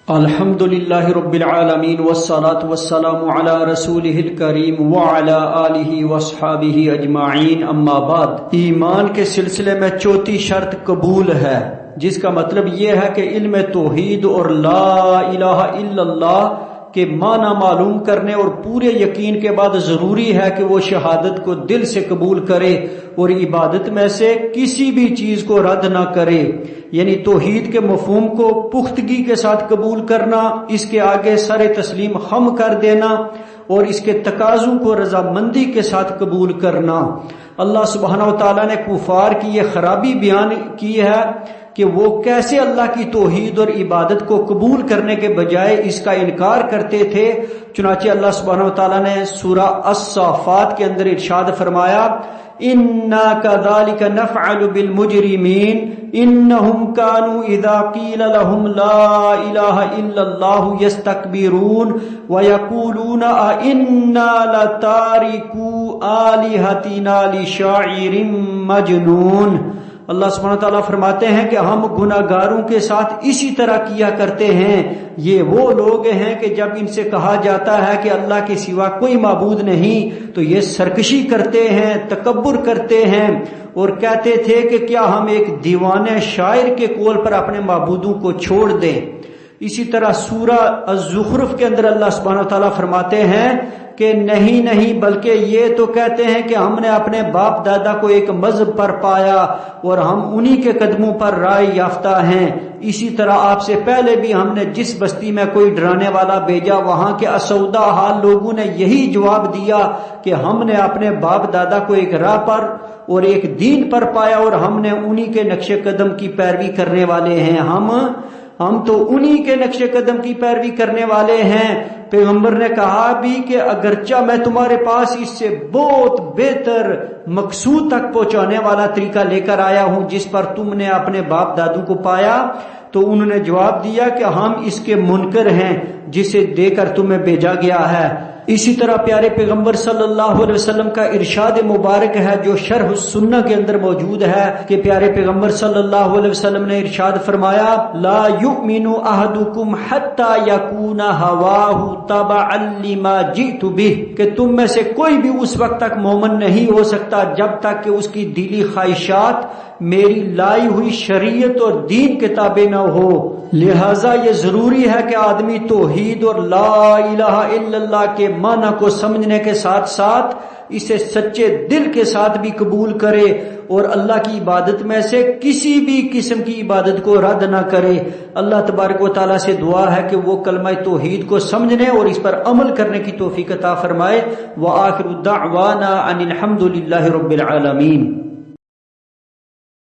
الحمدللہ رب العالمین والصلاة والسلام علی رسولہ الکریم وعلی آلہ واصحابہ اجمعین، اما بعد۔ ایمان کے سلسلے میں چوتھی شرط قبول ہے، جس کا مطلب یہ ہے کہ علم توحید اور لا الہ الا اللہ کے معنی معلوم کرنے اور پورے یقین کے بعد ضروری ہے کہ وہ شہادت کو دل سے قبول کرے اور عبادت میں سے کسی بھی چیز کو رد نہ کرے، یعنی توحید کے مفہوم کو پختگی کے ساتھ قبول کرنا، اس کے آگے سر تسلیم خم کر دینا اور اس کے تقاضوں کو رضامندی کے ساتھ قبول کرنا۔ اللہ سبحانہ و تعالیٰ نے کفار کی یہ خرابی بیان کی ہے کہ وہ کیسے اللہ کی توحید اور عبادت کو قبول کرنے کے بجائے اس کا انکار کرتے تھے۔ چنانچہ اللہ سبحانہ و تعالیٰ نے سورہ الصافات کے اندر ارشاد فرمایا، اِنَّا كَذَلِكَ نَفْعَلُ بِالْمُجْرِمِينَ إِنَّهُمْ كَانُوا إِذَا قِيلَ لَهُمْ لَا إِلَهَ إِلَّا اللَّهُ يَسْتَكْبِرُونَ وَيَقُولُونَ أَإِنَّا لَتَارِكُو آلِهَتِنَا لِشَاعِرٍ مَجْنُونٍ۔ اللہ سبحانہ وتعالیٰ فرماتے ہیں کہ ہم گناہ گاروں کے ساتھ اسی طرح کیا کرتے ہیں۔ یہ وہ لوگ ہیں کہ جب ان سے کہا جاتا ہے کہ اللہ کے سوا کوئی معبود نہیں تو یہ سرکشی کرتے ہیں، تکبر کرتے ہیں اور کہتے تھے کہ کیا ہم ایک دیوانے شاعر کے قول پر اپنے معبودوں کو چھوڑ دیں۔ اسی طرح سورہ الزخرف کے اندر اللہ سبحانہ وتعالیٰ فرماتے ہیں کہ نہیں بلکہ یہ تو کہتے ہیں کہ ہم نے اپنے باپ دادا کو ایک مذہب پر پایا اور ہم انہی کے قدموں پر رائے یافتہ ہیں۔ اسی طرح آپ سے پہلے بھی ہم نے جس بستی میں کوئی ڈرانے والا بھیجا، وہاں کے اسودہ حال لوگوں نے یہی جواب دیا کہ ہم نے اپنے باپ دادا کو ایک راہ پر اور ایک دین پر پایا اور ہم نے انہی کے نقش قدم کی پیروی کرنے والے ہیں۔ ہم تو انہی کے نقش قدم کی پیروی کرنے والے ہیں۔ پیغمبر نے کہا بھی کہ اگرچہ میں تمہارے پاس اس سے بہت بہتر مقصود تک پہنچانے والا طریقہ لے کر آیا ہوں جس پر تم نے اپنے باپ دادوں کو پایا، تو انہوں نے جواب دیا کہ ہم اس کے منکر ہیں جسے دے کر تمہیں بھیجا گیا ہے۔ اسی طرح پیارے پیغمبر صلی اللہ علیہ وسلم کا ارشاد مبارک ہے جو شرح السنہ کے اندر موجود ہے کہ پیارے پیغمبر صلی اللہ علیہ وسلم نے ارشاد فرمایا، لا یؤمن احدکم حتی یکون ہواہ تبعا لما جئت بہ، کہ تم میں سے کوئی بھی اس وقت تک مومن نہیں ہو سکتا جب تک کہ اس کی دلی خواہشات میری لائی ہوئی شریعت اور دین کے تابع نہ ہو۔ لہذا یہ ضروری ہے کہ آدمی توحید اور لا الہ الا اللہ کے معنی کو سمجھنے کے ساتھ ساتھ اسے سچے دل کے ساتھ بھی قبول کرے اور اللہ کی عبادت میں سے کسی بھی قسم کی عبادت کو رد نہ کرے۔ اللہ تبارک و تعالیٰ سے دعا ہے کہ وہ کلمہ توحید کو سمجھنے اور اس پر عمل کرنے کی توفیق عطا فرمائے۔ وآخر دعوانا ان الحمد للہ رب العالمین۔